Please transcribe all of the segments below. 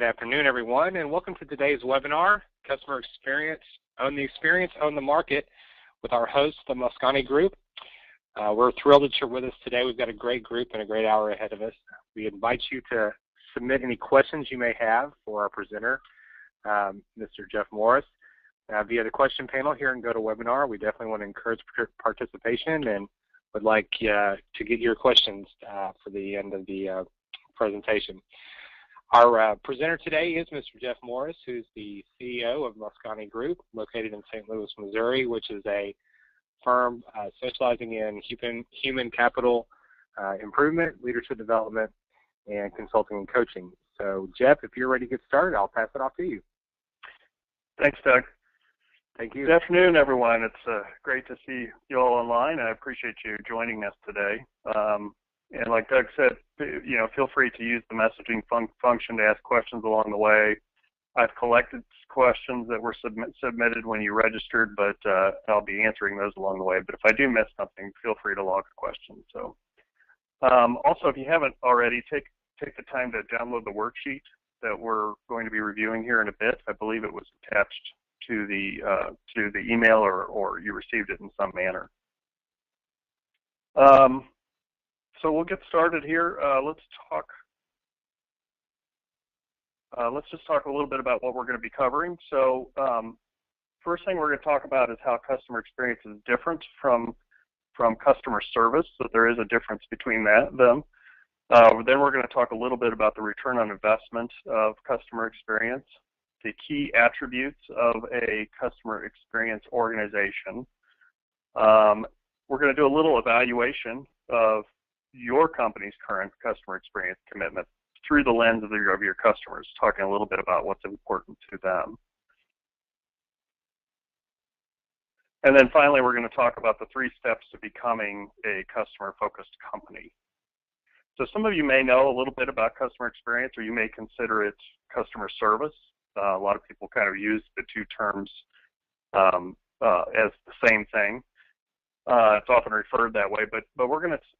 afternoon, everyone, and welcome to today's webinar, Customer Experience, Own the Experience, Own the Market, with our host, the Mosconi Group. We're thrilled that you're with us today. We've got a great group and a great hour ahead of us. We invite you to submit any questions you may have for our presenter, Mr. Jeff Morris, via the question panel here in GoToWebinar. We definitely want to encourage participation and would like to get your questions for the end of the presentation. Our presenter today is Mr. Jeff Morris, who's the CEO of Mosconi Group, located in St. Louis, Missouri, which is a firm specializing in human capital improvement, leadership development, and consulting and coaching. So, Jeff, if you're ready to get started, I'll pass it off to you. Thanks, Doug. Thank you. Good afternoon, everyone. It's great to see you all online. I appreciate you joining us today. And like Doug said, feel free to use the messaging function to ask questions along the way. I've collected questions that were submitted when you registered, but I'll be answering those along the way. But if I do miss something, feel free to log a question. So, also, if you haven't already, take the time to download the worksheet that we're going to be reviewing here in a bit. I believe it was attached to the email, or you received it in some manner. So we'll get started here. Let's just talk a little bit about what we're going to be covering. So first thing we're going to talk about is how customer experience is different from customer service. So there is a difference between them. Then we're going to talk a little bit about the return on investment of customer experience, the key attributes of a customer experience organization. We're going to do a little evaluation of your company's current customer experience commitment through the lens of your customers, talking a little bit about what's important to them. And then finally, we're going to talk about the 3 steps to becoming a customer-focused company. So some of you may know a little bit about customer experience, or you may consider it customer service. A lot of people kind of use the 2 terms as the same thing. It's often referred that way, but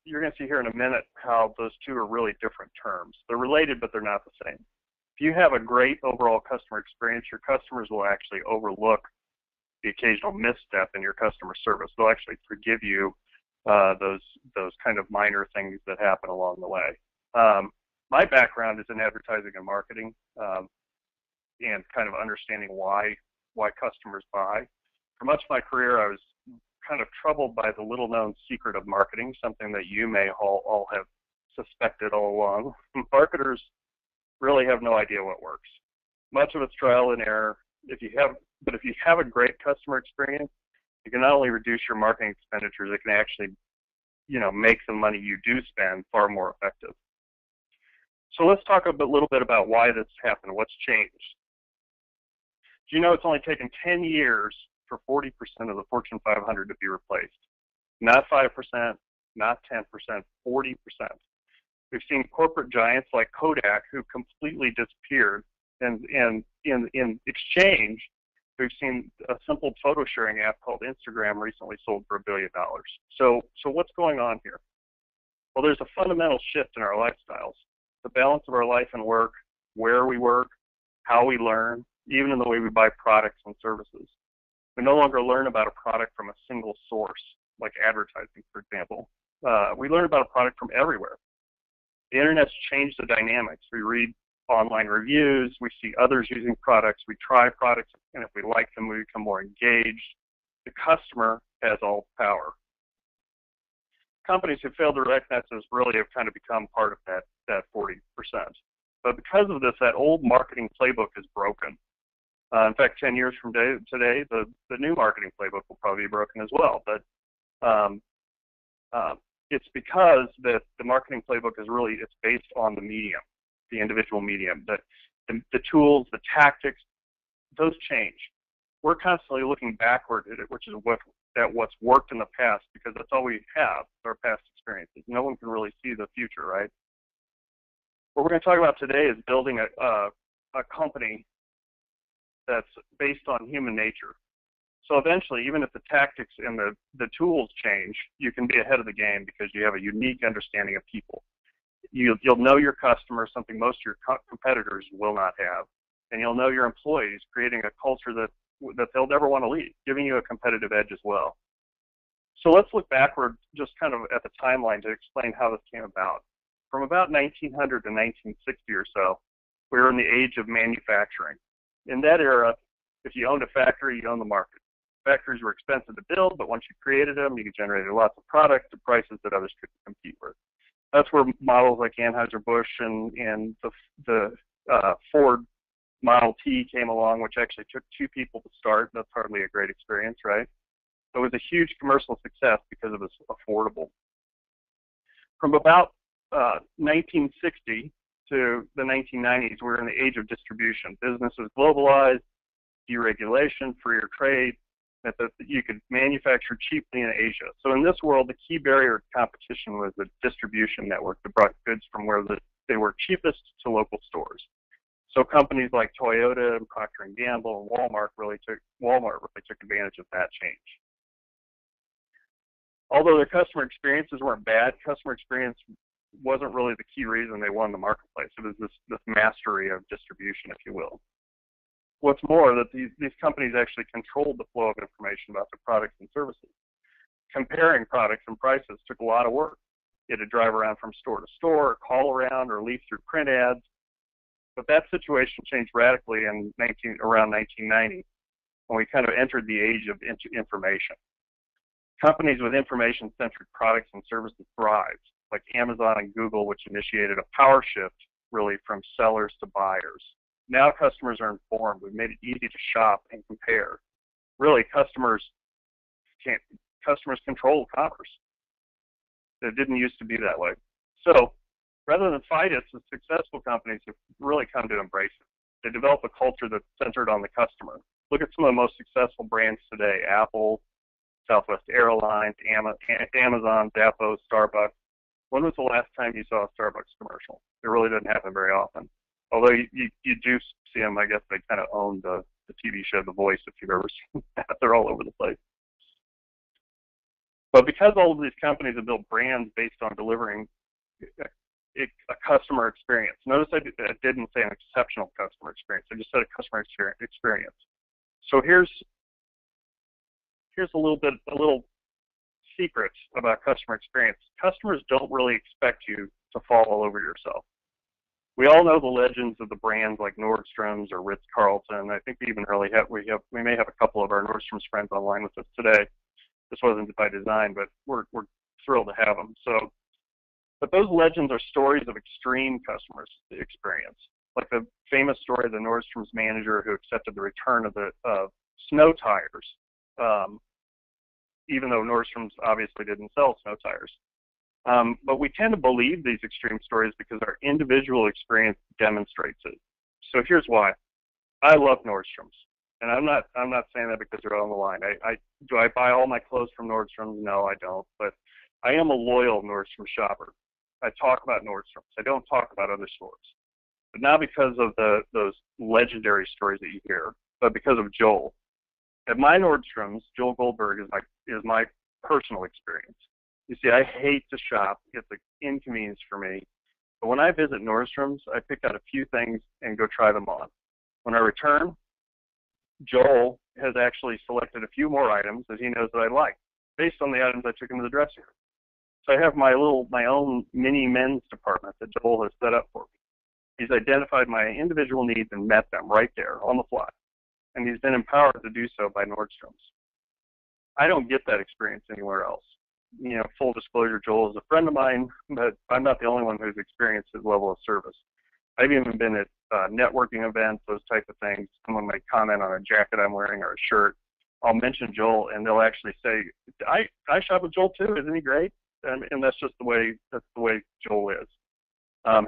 you're gonna see here in a minute how those 2 are really different terms. They're related, but they're not the same. If you have a great overall customer experience, your customers will actually overlook the occasional misstep in your customer service. They'll actually forgive you those kind of minor things that happen along the way. My background is in advertising and marketing, and kind of understanding why customers buy. For much of my career, I was kind of troubled by the little-known secret of marketing, something that you may all have suspected all along. Marketers really have no idea what works. Much of it's trial and error. If you have a great customer experience, you can not only reduce your marketing expenditures, it can actually, make the money you do spend far more effective. So let's talk a little bit about why this happened, what's changed. Do you know it's only taken 10 years for 40% of the Fortune 500 to be replaced? Not 5%, not 10%, 40%. We've seen corporate giants like Kodak who completely disappeared, and in exchange, we've seen a simple photo sharing app called Instagram recently sold for $1 billion. So what's going on here? Well, there's a fundamental shift in our lifestyles. The balance of our life and work, where we work, how we learn, even in the way we buy products and services. We no longer learn about a product from a single source, like advertising, for example. We learn about a product from everywhere. The internet's changed the dynamics. We read online reviews, we see others using products, we try products, and if we like them, we become more engaged. The customer has all power. Companies who fail to recognize this really have kind of become part of that 40%. But because of this, that old marketing playbook is broken. In fact, 10 years from today, the new marketing playbook will probably be broken as well. But it's because the marketing playbook it's based on the medium, the individual medium. The tools, the tactics, those change. We're constantly looking backward at it, which is what's worked in the past, because that's all we have, our past experiences. No one can really see the future, right? What we're going to talk about today is building a company that's based on human nature. So eventually, even if the tactics and the tools change, you can be ahead of the game because you have a unique understanding of people. You'll know your customer, something most of your competitors will not have. And you'll know your employees, creating a culture that they'll never want to leave, giving you a competitive edge as well. So let's look backward just kind of at the timeline to explain how this came about. From about 1900 to 1960 or so, we were in the age of manufacturing. In that era, if you owned a factory, you owned the market. Factories were expensive to build, but once you created them, you generated lots of product at prices that others couldn't compete with. That's where models like Anheuser-Busch and the Ford Model T came along, which actually took 2 people to start. That's hardly a great experience, right? So it was a huge commercial success because it was affordable. From about 1960 to the 1990s, we're in the age of distribution. Business was globalized, deregulation, freer trade, that you could manufacture cheaply in Asia. So in this world, the key barrier to competition was the distribution network that brought goods from where they were cheapest to local stores. So companies like Toyota, and Procter & Gamble, and Walmart really took advantage of that change. Although their customer experiences weren't bad, customer experience wasn't really the key reason they won the marketplace. It was this mastery of distribution, if you will. What's more, that these companies actually controlled the flow of information about their products and services. Comparing products and prices took a lot of work. You had to drive around from store to store, or call around, or leaf through print ads. But that situation changed radically in around 1990, when we kind of entered the age of information. Companies with information-centric products and services thrived, like Amazon and Google, which initiated a power shift, really, from sellers to buyers. Now customers are informed. We've made it easy to shop and compare. Really, customers control commerce. It didn't used to be that way. So rather than fight it, the successful companies have really come to embrace it. They develop a culture that's centered on the customer. Look at some of the most successful brands today: Apple, Southwest Airlines, Amazon, Zappos, Starbucks. When was the last time you saw a Starbucks commercial? It really doesn't happen very often. Although you do see them, I guess they kind of own the TV show The Voice, if you've ever seen that. They're all over the place. But because all of these companies have built brands based on delivering a customer experience. Notice I didn't say an exceptional customer experience. I just said a customer experience. So here's a little secret about customer experience. Customers don't really expect you to fall all over yourself. We all know the legends of the brands like Nordstrom's or Ritz-Carlton. I think we even really we may have a couple of our Nordstrom's friends online with us today. This wasn't by design, but we're thrilled to have them. But those legends are stories of extreme customer experience, like the famous story of the Nordstrom's manager who accepted the return of the snow tires, even though Nordstrom's obviously didn't sell snow tires. But we tend to believe these extreme stories because our individual experience demonstrates it. So here's why. I love Nordstrom's, and I'm not saying that because they're on the line. Do I buy all my clothes from Nordstrom's? No, I don't. But I am a loyal Nordstrom shopper. I talk about Nordstrom's. I don't talk about other stores. But not because of those legendary stories that you hear, but because of Joel. At my Nordstrom's, Joel Goldberg is my personal experience. You see, I hate to shop. It's an inconvenience for me. But when I visit Nordstrom's, I pick out a few things and go try them on. When I return, Joel has actually selected a few more items that he knows that I like, based on the items I took into the dressing room. So I have my own mini men's department that Joel has set up for me. He's identified my individual needs and met them right there on the fly. And he's been empowered to do so by Nordstrom's. I don't get that experience anywhere else. You know, full disclosure, Joel is a friend of mine, but I'm not the only one who's experienced his level of service. I've even been at networking events, those type of things. Someone might comment on a jacket I'm wearing or a shirt. I'll mention Joel, and they'll actually say, I shop with Joel too. Isn't he great? And that's just the way Joel is.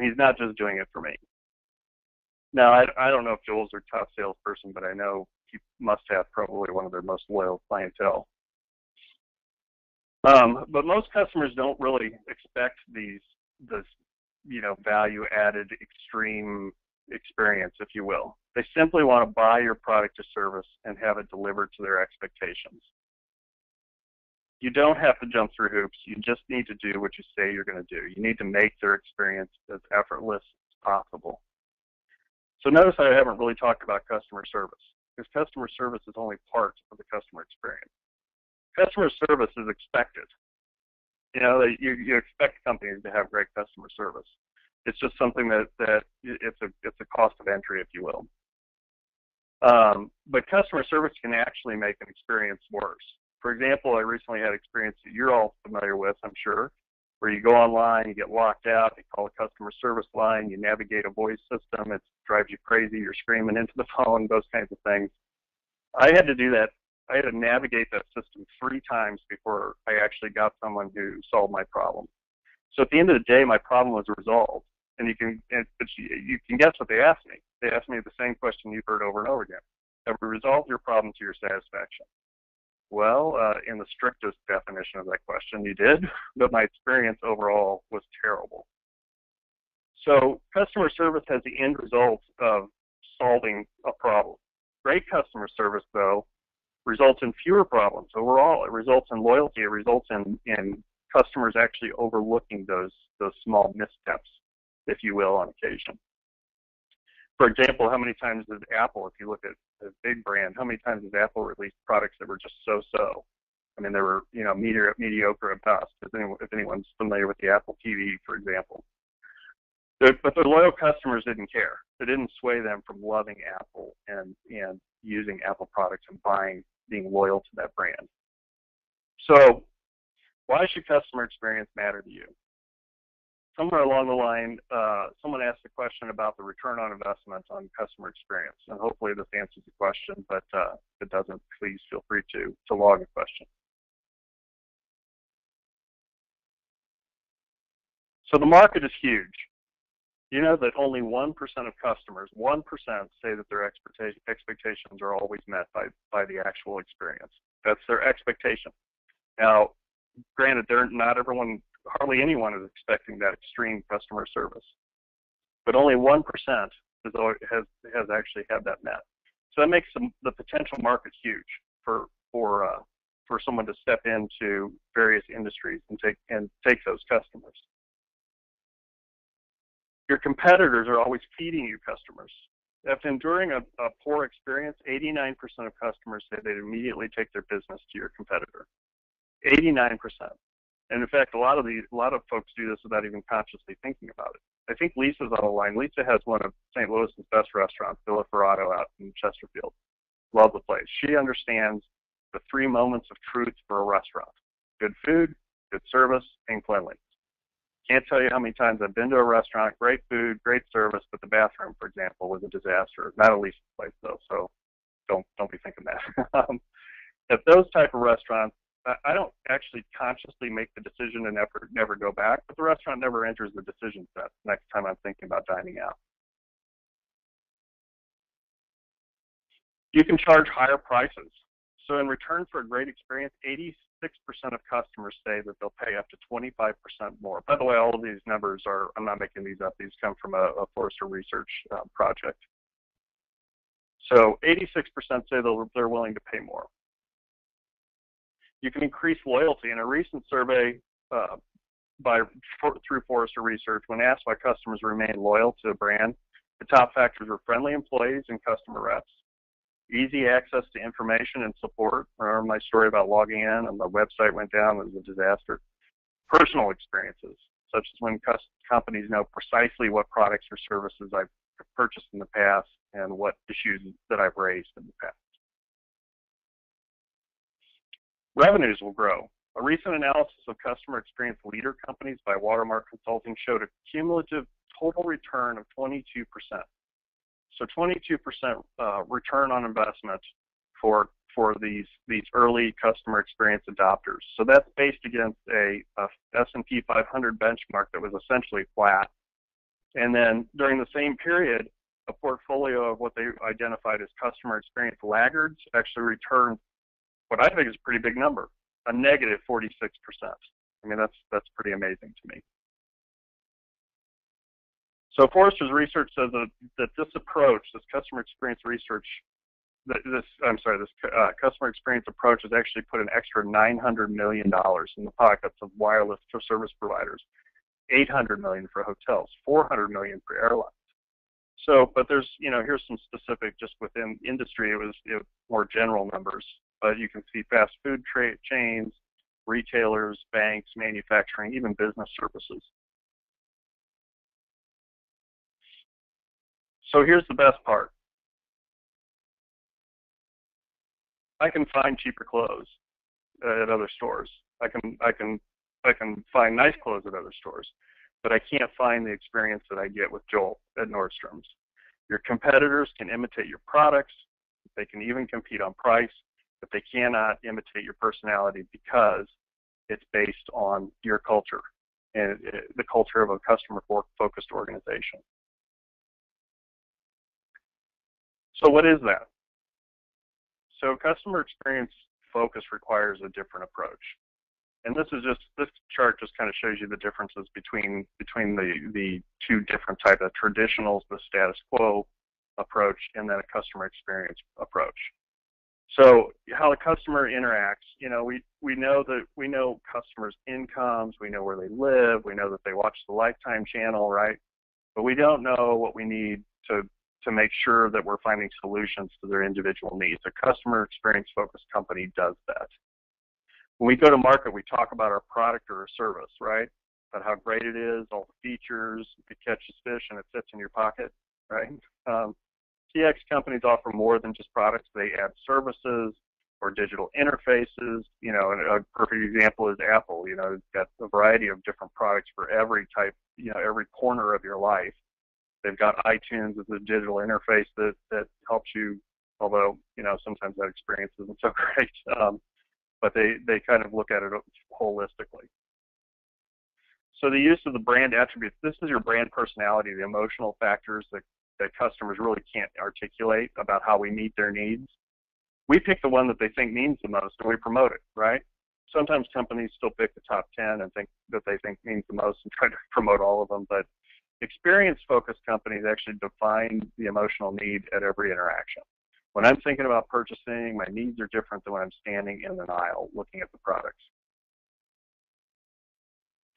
He's not just doing it for me. Now, I don't know if Joel's their top salesperson, but I know he must have probably one of their most loyal clientele. But most customers don't really expect this value-added extreme experience, if you will. They simply want to buy your product or service and have it delivered to their expectations. You don't have to jump through hoops. You just need to do what you say you're going to do. You need to make their experience as effortless as possible. So notice I haven't really talked about customer service, because customer service is only part of the customer experience. Customer service is expected. You know, you expect companies to have great customer service. It's just something that it's a cost of entry, if you will. But customer service can actually make an experience worse. For example, I recently had experience that you're all familiar with, I'm sure, where you go online, you get locked out, you call a customer service line, you navigate a voice system, it drives you crazy, you're screaming into the phone, those kinds of things. I had to do that. I had to navigate that system 3 times before I actually got someone who solved my problem. So at the end of the day, my problem was resolved. And you can guess what they asked me. They asked me the same question you've heard over and over again. Have we resolved your problem to your satisfaction? Well, in the strictest definition of that question, you did, but my experience overall was terrible. So customer service has the end result of solving a problem. Great customer service, though, results in fewer problems overall. It results in loyalty. It results in customers actually overlooking those small missteps, if you will, on occasion. For example, how many times does Apple, if you look at a big brand, how many times has Apple released products that were just so-so? I mean, they were, you know, mediocre at best, if anyone's familiar with the Apple TV, for example. But their loyal customers didn't care. It didn't sway them from loving Apple and using Apple products and being loyal to that brand. So why should customer experience matter to you? Somewhere along the line, someone asked a question about the return on investment on customer experience, and hopefully this answers the question, but if it doesn't, please feel free to log a question. So the market is huge. You know that only 1% of customers, 1% say that their expectations are always met by the actual experience. That's their expectation. Now, granted, not everyone, hardly anyone is expecting that extreme customer service, but only 1% has actually had that met. So that makes the potential market huge for someone to step into various industries and take those customers. Your competitors are always feeding you customers. After enduring a poor experience, 89% of customers say they'd immediately take their business to your competitor. 89%. And in fact, a lot of folks do this without even consciously thinking about it. I think Lisa's on the line. Lisa has one of St. Louis's best restaurants, Villa Ferrato, out in Chesterfield. Love the place. She understands the 3 moments of truth for a restaurant: good food, good service, and cleanliness. Can't tell you how many times I've been to a restaurant, great food, great service, but the bathroom, for example, was a disaster. Not at least the place, though, so don't be thinking that. At those type of restaurants, I don't actually consciously make the decision and never go back, but the restaurant never enters the decision set next time I'm thinking about dining out. You can charge higher prices. So in return for a great experience, 86% of customers say that they'll pay up to 25% more. By the way, all of these numbers I'm not making these up. These come from a Forrester research project. So 86% say they're willing to pay more. You can increase loyalty. In a recent survey through Forrester Research, when asked why customers remain loyal to a brand, the top factors were friendly employees and customer reps, easy access to information and support. Remember my story about logging in and the website went down, it was a disaster. Personal experiences, such as when companies know precisely what products or services I've purchased in the past and what issues that I've raised in the past. Revenues will grow. A recent analysis of customer experience leader companies by Watermark Consulting showed a cumulative total return of 22%. So 22% return on investment for these early customer experience adopters. So that's based against a S&P 500 benchmark that was essentially flat. And then during the same period, a portfolio of what they identified as customer experience laggards actually returned what I think is a pretty big number, a negative 46%. I mean, that's pretty amazing to me. So Forrester's research says that this approach, this customer experience research, customer experience approach has actually put an extra $900 million in the pockets of wireless service providers, $800 million for hotels, $400 million for airlines. So, but there's, here's some specific just within industry. It was more general numbers, but you can see fast food chains, retailers, banks, manufacturing, even business services. So here's the best part. I can find cheaper clothes at other stores. I can find nice clothes at other stores, but I can't find the experience that I get with Joel at Nordstrom's. Your competitors can imitate your products. They can even compete on price, but they cannot imitate your personality because it's based on your culture and the culture of a customer-focused organization. So what is that? So customer experience focus requires a different approach. And this chart just kind of shows you the differences between the two different types of traditionals, the status quo approach, and then a customer experience approach. So how the customer interacts, we know customers' incomes, we know where they live, we know that they watch the Lifetime channel, right? But we don't know what we need to make sure that we're finding solutions to their individual needs. A customer experience focused company does that. When we go to market, we talk about our product or our service, right? About how great it is, all the features, it catches fish and it fits in your pocket, right? CX companies offer more than just products. They add services or digital interfaces. And a perfect example is Apple. It's got a variety of different products for every type, every corner of your life. They've got iTunes as a digital interface that helps you, although, sometimes that experience isn't so great. But they kind of look at it holistically. So the use of the brand attributes, this is your brand personality, the emotional factors that customers really can't articulate about how we meet their needs. We pick the one that they think means the most and we promote it, right? Sometimes companies still pick the top 10 and think that they think means the most and try to promote all of them, but experience-focused companies actually define the emotional need at every interaction. When I'm thinking about purchasing, my needs are different than when I'm standing in an aisle looking at the products.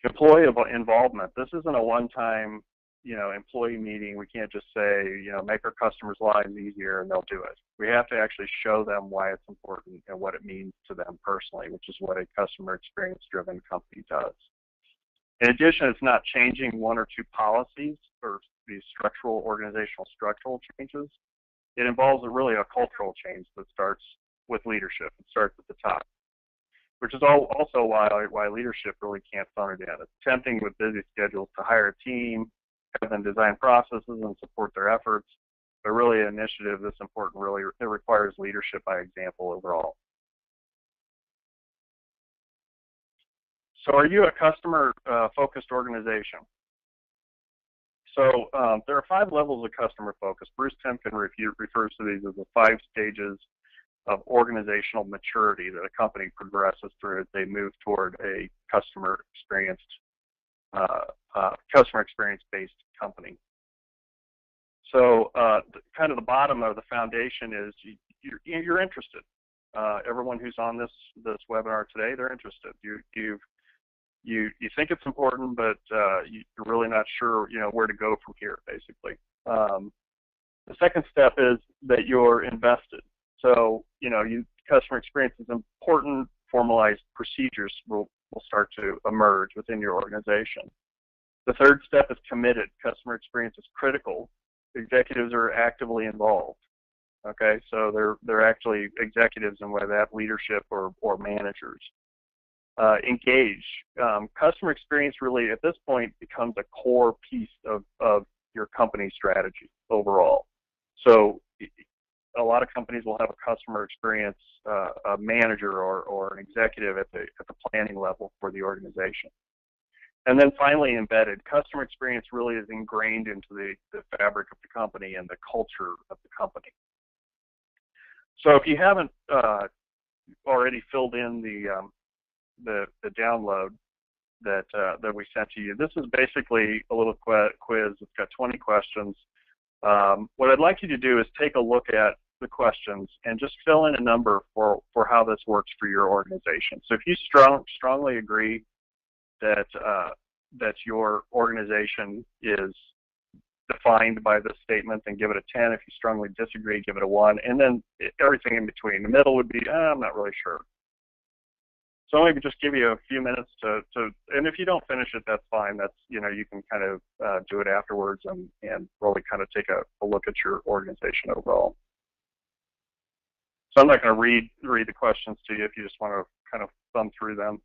Employee involvement. This isn't a one-time, employee meeting. We can't just say, make our customers' lives easier and they'll do it. We have to actually show them why it's important and what it means to them personally, which is what a customer experience-driven company does. In addition, it's not changing one or two policies or these organizational structural changes. It involves really a cultural change that starts with leadership. It starts at the top, which is also why leadership really can't phone it in. It's tempting with busy schedules to hire a team, have them design processes and support their efforts, but really an initiative that's important it requires leadership by example overall. So are you a customer-focused organization? So there are 5 levels of customer focus. Bruce Temkin refers to these as the 5 stages of organizational maturity that a company progresses through as they move toward a customer experience-based company. So kind of the bottom of the foundation is you're interested. Everyone who's on this webinar today, they're interested. You think it's important, but you're really not sure, where to go from here, basically. The second step is that you're invested. So, customer experience is important. Formalized procedures will start to emerge within your organization. The third step is committed. Customer experience is critical. Executives are actively involved. Okay, so they're actually executives and whether that leadership or managers. Engage. Customer experience really at this point becomes a core piece of your company strategy overall. So a lot of companies will have a customer experience a manager or an executive at the planning level for the organization. And then finally, embedded. Customer experience really is ingrained into the fabric of the company and the culture of the company. So if you haven't already filled in the download that we sent to you, this is basically a little quiz. It's got 20 questions. What I'd like you to do is take a look at the questions and just fill in a number for how this works for your organization. So if you strongly agree that that your organization is defined by this statement, then give it a 10. If you strongly disagree, give it a 1. And then everything in between. The middle would be, I'm not really sure. So I'll maybe just give you a few minutes to and if you don't finish it, that's fine. That's, you can kind of do it afterwards and really kind of take a look at your organization overall. So I'm not going to read the questions to you if you just want to kind of thumb through them.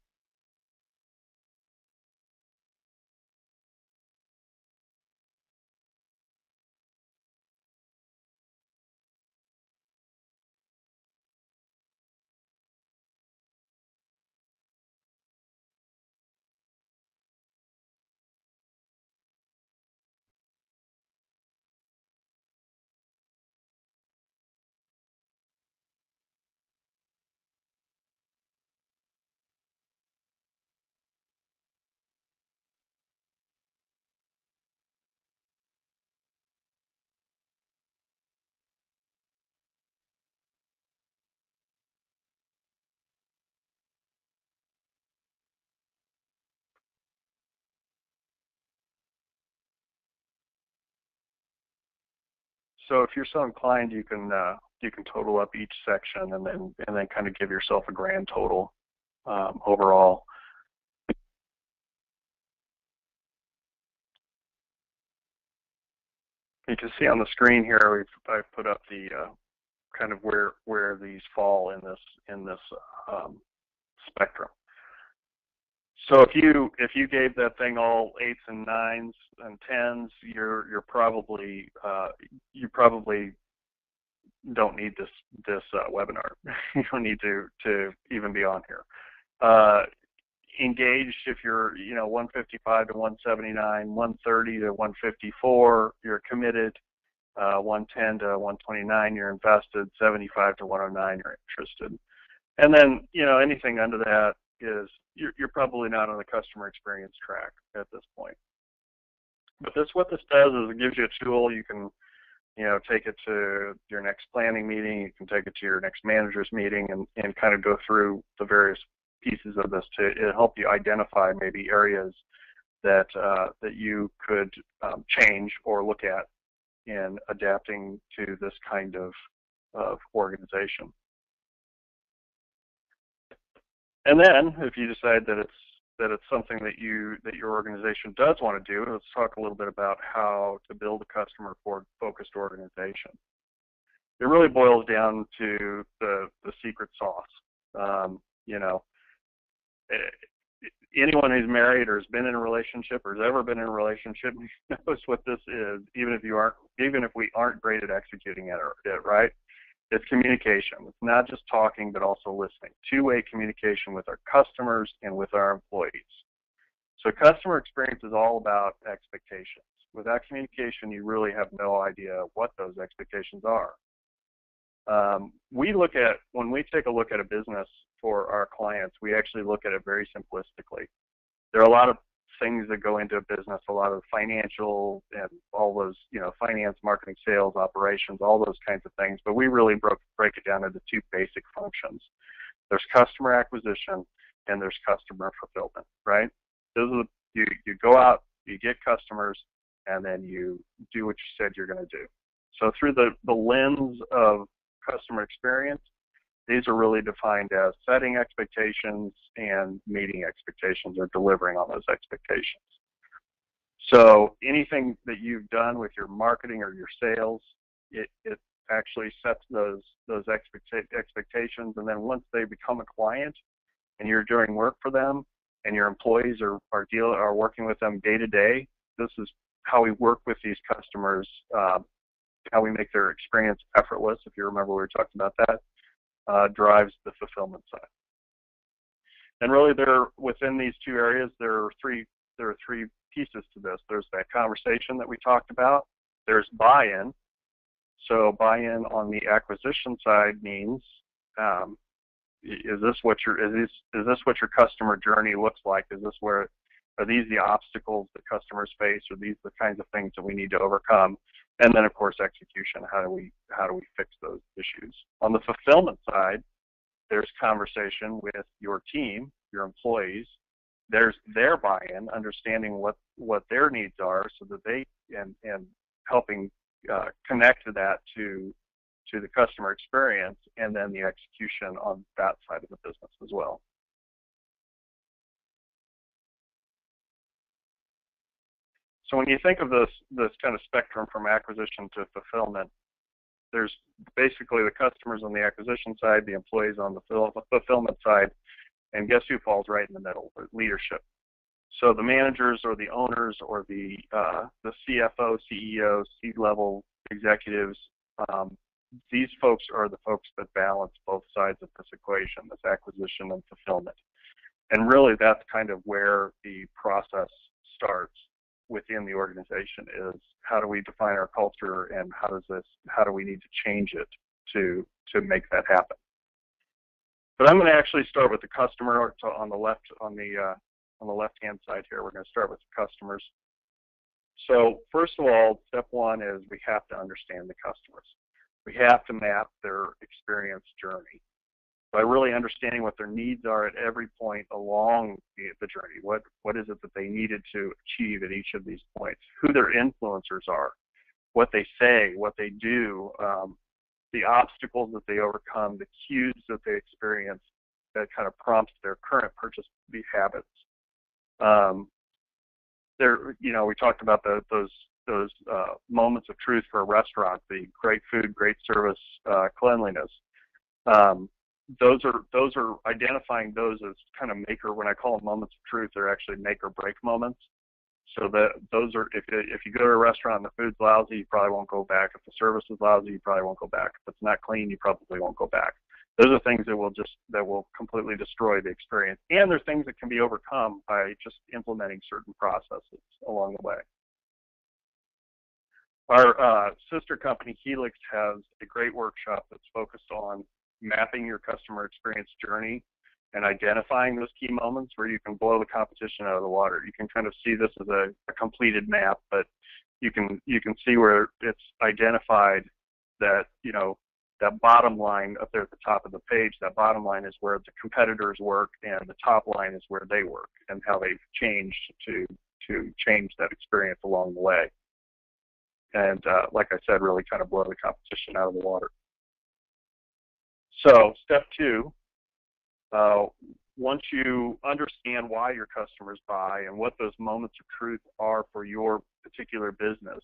So if you're so inclined, you can total up each section and then kind of give yourself a grand total overall. You can see on the screen here I've put up the kind of where these fall in this spectrum. So if you gave that thing all 8s and 9s and 10s, you probably don't need this webinar. You don't need to even be on here. Engaged, if you're 155 to 179, 130 to 154, you're committed. 110 to 129, you're invested. 75 to 109, you're interested. And then anything under that is you're probably not on the customer experience track at this point. But what this does is it gives you a tool. You can take it to your next planning meeting. You can take it to your next manager's meeting and kind of go through the various pieces of this to help you identify maybe areas that you could change or look at in adapting to this kind of organization. And then, if you decide that it's something that your organization does want to do, let's talk a little bit about how to build a customer-focused organization. It really boils down to the secret sauce. Anyone who's married or has been in a relationship or has ever been in a relationship knows what this is. Even if we aren't great at executing it, right? It's communication. It's not just talking, but also listening. Two-way communication with our customers and with our employees. So customer experience is all about expectations. Without communication, you really have no idea what those expectations are. When we take a look at a business for our clients, we actually look at it very simplistically. There are a lot of things that go into a business, a lot of financial and all those, finance, marketing, sales, operations, all those kinds of things. But we really break it down into two basic functions. There's customer acquisition and there's customer fulfillment, right? You go out, you get customers, and then you do what you said you're going to do. So through the lens of customer experience, these are really defined as setting expectations and meeting expectations or delivering on those expectations. So anything that you've done with your marketing or your sales, it actually sets those expectations, and then once they become a client and you're doing work for them and your employees are working with them day to day, this is how we work with these customers, how we make their experience effortless. If you remember, we were talking about that. Drives the fulfillment side. And really, within these two areas, there are three pieces to this. There's that conversation that we talked about. There's buy-in. So buy-in on the acquisition side means, is this what your customer journey looks like? Are these the obstacles that customers face? Are these the kinds of things that we need to overcome? And then, of course, execution. How do we fix those issues? On the fulfillment side, there's conversation with your team, your employees. There's their buy-in, understanding what their needs are, so that they and helping connect that to the customer experience, and then the execution on that side of the business as well. So when you think of this kind of spectrum from acquisition to fulfillment, there's basically the customers on the acquisition side, the employees on the fulfillment side, and guess who falls right in the middle? Leadership. So the managers or the owners or the CFO, CEO, C-level executives, these folks are the folks that balance both sides of this equation, this acquisition and fulfillment. And really that's kind of where the process starts within the organization, is how do we define our culture, and how do we need to change it to make that happen. But I'm going to actually start with the customer. So on the left-hand side here, we're going to start with the customers. So first of all, step one is we have to understand the customers. We have to map their experience journey by really understanding what their needs are at every point along the journey. What is it that they needed to achieve at each of these points? Who their influencers are, what they say, what they do, the obstacles that they overcome, the cues that they experience that kind of prompts their current purchase habits. We talked about those moments of truth for a restaurant, the great food, great service, cleanliness. Those are identifying those as kind of when I call them moments of truth, they're actually make or break moments. So that those are, if you go to a restaurant and the food's lousy, you probably won't go back. If the service is lousy, you probably won't go back. If it's not clean, you probably won't go back. Those are things that will completely destroy the experience. And there's things that can be overcome by just implementing certain processes along the way. Our sister company, Helix, has a great workshop that's focused on mapping your customer experience journey and identifying those key moments where you can blow the competition out of the water. You can kind of see this as a completed map, but you can see where it's identified that, that bottom line up there at the top of the page, that bottom line is where the competitors work, and the top line is where they work and how they've changed to change that experience along the way. And like I said, really kind of blow the competition out of the water. So step two, once you understand why your customers buy and what those moments of truth are for your particular business,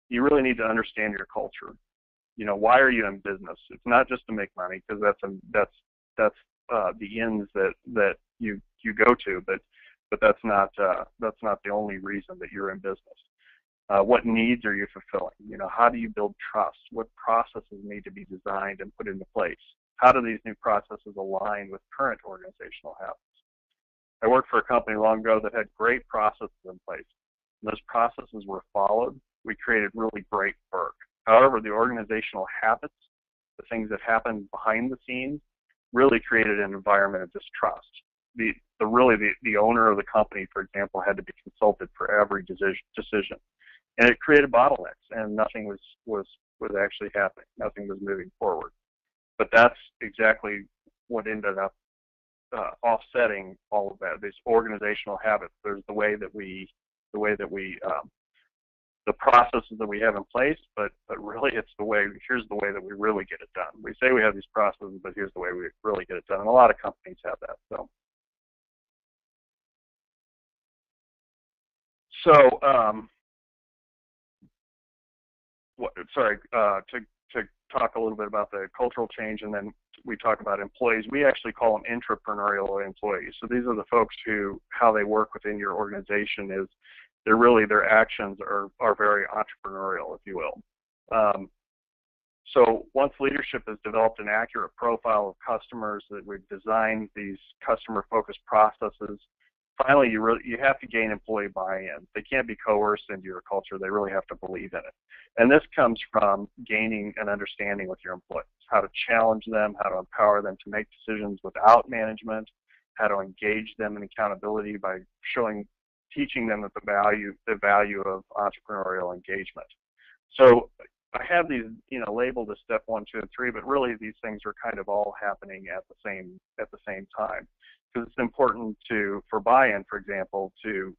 you really need to understand your culture. Why are you in business? It's not just to make money, because that's the ends that you go to, but that's not the only reason that you're in business. What needs are you fulfilling? How do you build trust? What processes need to be designed and put into place? How do these new processes align with current organizational habits? I worked for a company long ago that had great processes in place. When those processes were followed, we created really great work. However, the organizational habits, the things that happened behind the scenes, really created an environment of distrust. The owner of the company, for example, had to be consulted for every decision. And it created bottlenecks, and nothing was actually happening. Nothing was moving forward. But that's exactly what ended up offsetting all of that. These organizational habits. There's the processes that we have in place, but really here's the way that we really get it done. We say we have these processes, but here's the way we really get it done. And a lot of companies have that. To talk a little bit about the cultural change, and then we talk about employees. We actually call them entrepreneurial employees. So these are the folks how they work within your organization is their actions are very entrepreneurial, if you will. So once leadership has developed an accurate profile of customers, that we've designed these customer-focused processes, finally you have to gain employee buy-in. They can't be coerced into your culture. They really have to believe in it. And this comes from gaining an understanding with your employees, how to challenge them, how to empower them to make decisions without management, how to engage them in accountability by teaching them that the value of entrepreneurial engagement. So I have these, labeled as step 1, 2, and 3, but really these things are kind of all happening at the same time, because it's important for buy-in, for example, to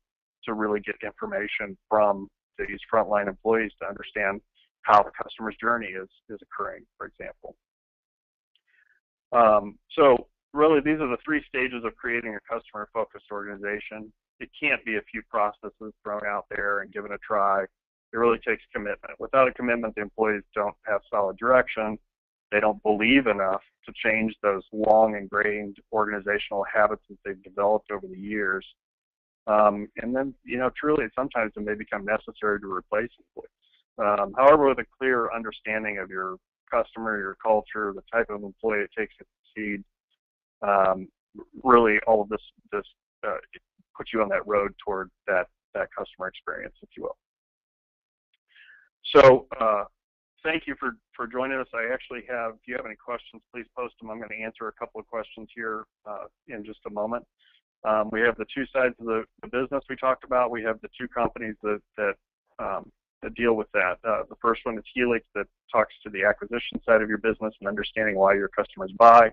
really get information from these frontline employees to understand how the customer's journey is occurring, for example. So really, these are the 3 stages of creating a customer-focused organization. It can't be a few processes thrown out there and given a try. It really takes commitment. Without a commitment, the employees don't have solid direction. They don't believe enough to change those long ingrained organizational habits that they've developed over the years. And then, truly, sometimes it may become necessary to replace employees. However, with a clear understanding of your customer, your culture, the type of employee it takes to succeed, really all of this puts you on that road toward that customer experience, if you will. So thank you for joining us. I actually have, if you have any questions, please post them. I'm going to answer a couple of questions here in just a moment. We have the 2 sides of the business we talked about. We have the 2 companies that deal with that. The first one is Helix, that talks to the acquisition side of your business and understanding why your customers buy.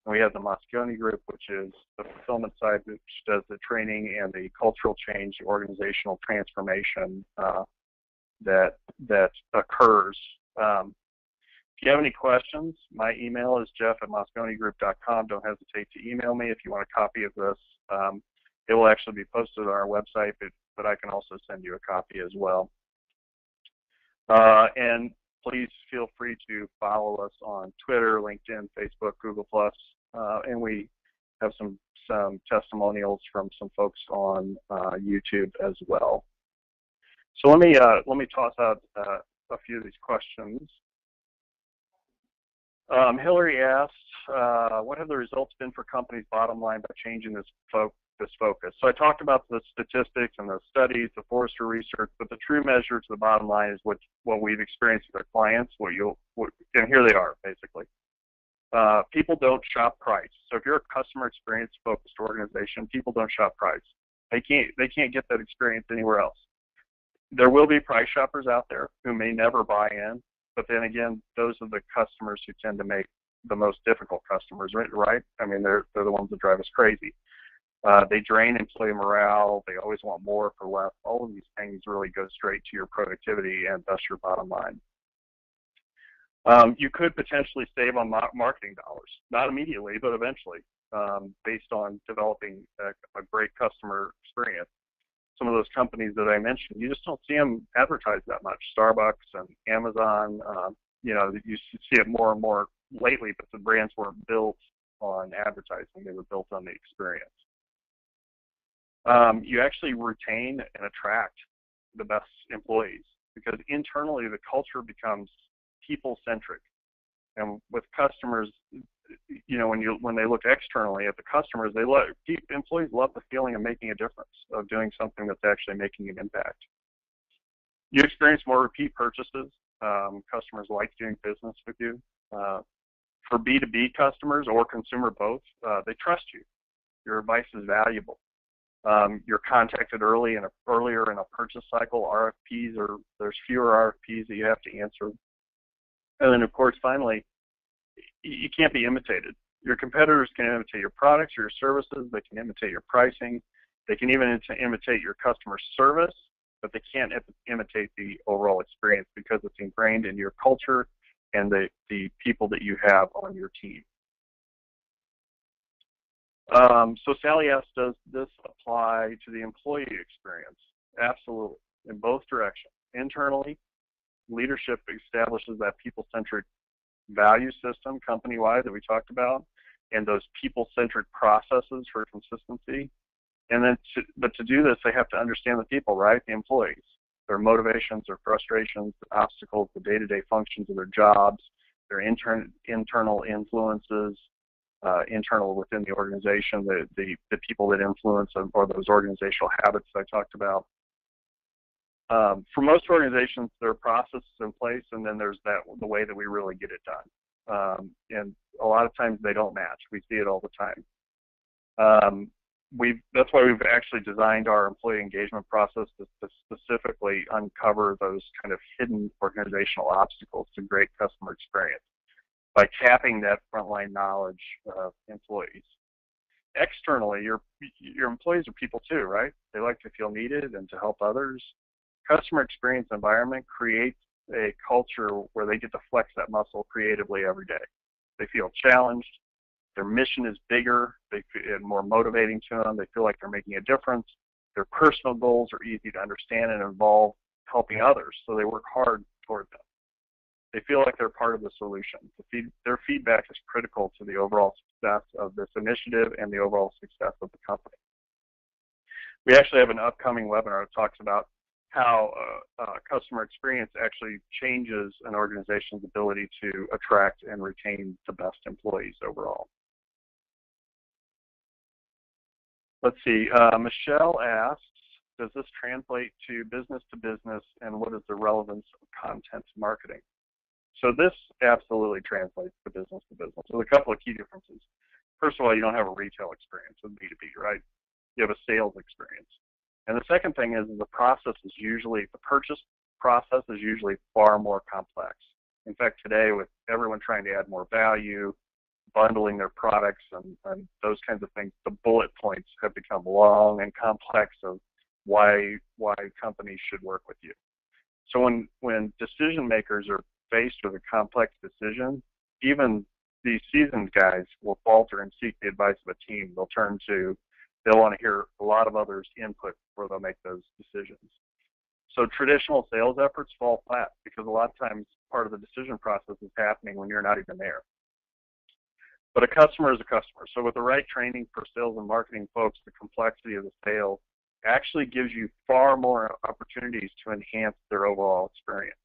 And we have the Mosconi Group, which is the fulfillment side, which does the training and the cultural change, the organizational transformation that occurs. If you have any questions, my email is jeff@mosconigroup.com. Don't hesitate to email me if you want a copy of this. It will actually be posted on our website, but I can also send you a copy as well. And please feel free to follow us on Twitter, LinkedIn, Facebook, Google+, and we have some testimonials from some folks on YouTube as well. So let me toss out a few of these questions. Hillary asked, what have the results been for companies' bottom line by changing this focus? So I talked about the statistics and the studies, the Forrester research, but the true measure to the bottom line is what we've experienced with our clients. And here they are, basically. People don't shop price. So if you're a customer experience focused organization, people don't shop price. They can't get that experience anywhere else. There will be price shoppers out there who may never buy in, but then again, those are the customers who tend to make the most difficult customers, right? I mean, they're the ones that drive us crazy. They drain employee morale. They always want more for less. All of these things really go straight to your productivity and thus your bottom line. You could potentially save on marketing dollars, not immediately, but eventually, based on developing a great customer experience. Some of those companies that I mentioned, you just don't see them advertised that much. Starbucks and Amazon, you see it more and more lately, but the brands weren't built on advertising. They were built on the experience. You actually retain and attract the best employees because internally the culture becomes people-centric. And with customers, when they look externally at the customers, employees love the feeling of making a difference, of doing something that's actually making an impact. You experience more repeat purchases. Customers like doing business with you. For B2B customers or consumer both, they trust you. Your advice is valuable. You're contacted earlier in a purchase cycle. There's fewer RFPs that you have to answer. And then, of course, finally, you can't be imitated. Your competitors can imitate your products or your services. They can imitate your pricing. They can even imitate your customer service, but they can't imitate the overall experience because it's ingrained in your culture and the people that you have on your team. So Sally asked, does this apply to the employee experience? Absolutely, in both directions. Internally, leadership establishes that people-centric value system company-wide that we talked about, and those people-centric processes for consistency. And then, but to do this, they have to understand the people, right? The employees, their motivations, their frustrations, the obstacles, the day-to-day functions of their jobs, their internal influences, internal within the organization, the people that influence or those organizational habits that I talked about. For most organizations, there are processes in place, and then there's the way that we really get it done. And a lot of times they don't match. We see it all the time. that's why we've actually designed our employee engagement process to specifically uncover those kind of hidden organizational obstacles to great customer experience by tapping that frontline knowledge of employees. Externally, your employees are people too, right? They like to feel needed and to help others. Customer experience environment creates a culture where they get to flex that muscle creatively every day. They feel challenged. Their mission is bigger, and more motivating to them. They feel like they're making a difference. Their personal goals are easy to understand and involve helping others, so they work hard toward them. They feel like they're part of the solution. Their feedback is critical to the overall success of this initiative and the overall success of the company. We actually have an upcoming webinar that talks about how customer experience actually changes an organization's ability to attract and retain the best employees overall. Let's see, Michelle asks, does this translate to business, and what is the relevance of content marketing? So this absolutely translates to business. So a couple of key differences. First of all, you don't have a retail experience with B2B, right? You have a sales experience. And the second thing is the purchase process is usually far more complex. In fact, today with everyone trying to add more value, bundling their products and those kinds of things, the bullet points have become long and complex of why companies should work with you. So when decision makers are faced with a complex decision, even these seasoned guys will falter and seek the advice of a team. They'll want to hear a lot of others' input before they'll make those decisions. So traditional sales efforts fall flat because a lot of times part of the decision process is happening when you're not even there. But a customer is a customer. So with the right training for sales and marketing folks, the complexity of the sale actually gives you far more opportunities to enhance their overall experience.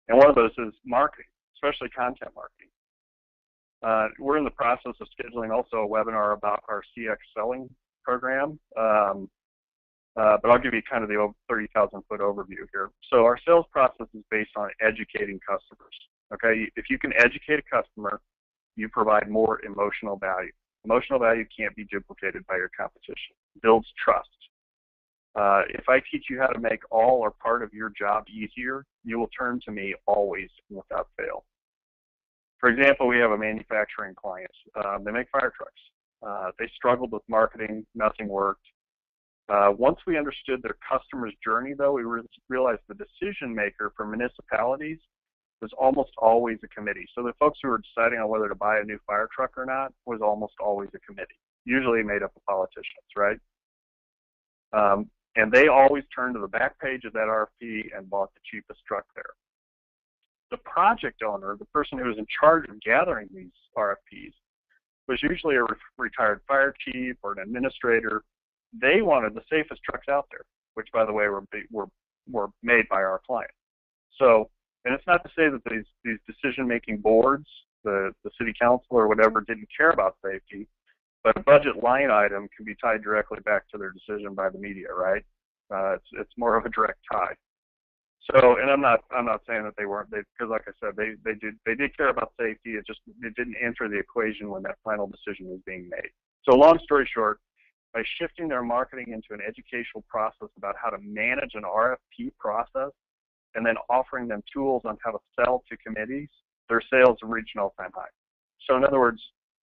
And one of those is marketing, especially content marketing. We're in the process of scheduling also a webinar about our CX selling program, but I'll give you kind of the 30,000-foot overview here. So our sales process is based on educating customers. Okay, if you can educate a customer, you provide more emotional value. Emotional value can't be duplicated by your competition. It builds trust. If I teach you how to make all or part of your job easier, you will turn to me always and without fail. For example, we have a manufacturing client. They make fire trucks. They struggled with marketing. Nothing worked. Once we understood their customer's journey, though, we realized the decision maker for municipalities was almost always a committee. So the folks who were deciding on whether to buy a new fire truck or not was almost always a committee, usually made up of politicians, right? And they always turned to the back page of that RFP and bought the cheapest truck there. The project owner, the person who was in charge of gathering these RFPs, was usually a retired fire chief or an administrator. They wanted the safest trucks out there, which, by the way, were made by our client. So, and it's not to say that these decision-making boards, the city council or whatever, didn't care about safety, but a budget line item can be tied directly back to their decision by the media, right? It's more of a direct tie. So, and I'm not saying that they weren't, because like I said, they did care about safety. It didn't enter the equation when that final decision was being made. So, long story short, by shifting their marketing into an educational process about how to manage an RFP process, and then offering them tools on how to sell to committees, their sales have reached an all-time high. So, in other words,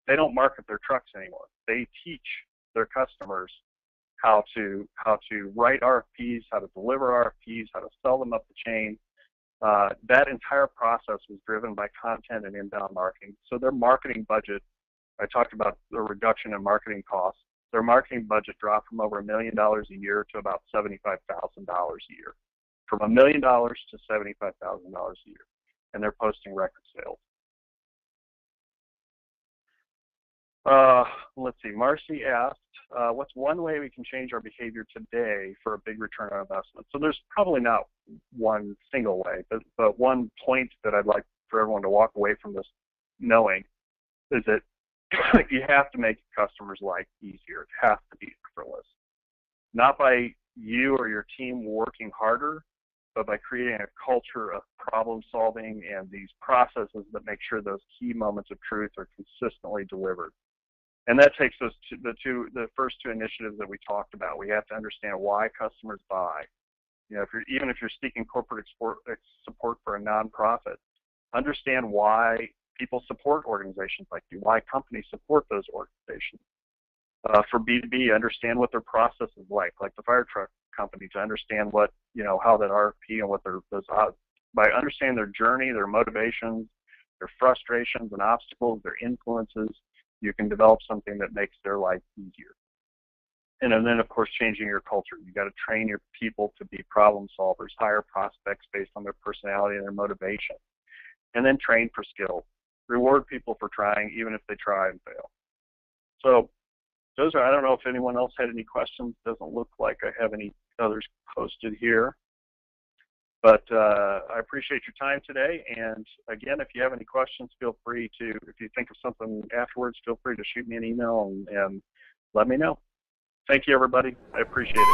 they don't market their trucks anymore. They teach their customers how to write RFPs, how to deliver RFPs, how to sell them up the chain. That entire process was driven by content and inbound marketing. So their marketing budget, I talked about the reduction in marketing costs. Their marketing budget dropped from over $1 million a year to about $75,000 a year. From $1 million to $75,000 a year. And they're posting record sales. Let's see, Marcy asked, what's one way we can change our behavior today for a big return on investment? So there's probably not one single way, but one point that I'd like for everyone to walk away from this knowing is that you have to make your customers' life easier. It has to be effortless. Not by you or your team working harder, but by creating a culture of problem solving and these processes that make sure those key moments of truth are consistently delivered. And that takes us to the first two initiatives that we talked about. We have to understand why customers buy. You know, even if you're seeking corporate support for a nonprofit, understand why people support organizations like you, why companies support those organizations. For B2B, understand what their process is like the fire truck company, to understand what, you know, how that RFP and what by understanding their journey, their motivations, their frustrations and obstacles, their influences, you can develop something that makes their life easier. And then, of course, changing your culture. You got to train your people to be problem solvers, hire prospects based on their personality and their motivation, and then train for skills. Reward people for trying, even if they try and fail. So those are, I don't know if anyone else had any questions. Doesn't look like I have any others posted here. But I appreciate your time today. And again, if you have any questions, feel free to, if you think of something afterwards, feel free to shoot me an email and let me know. Thank you, everybody. I appreciate it.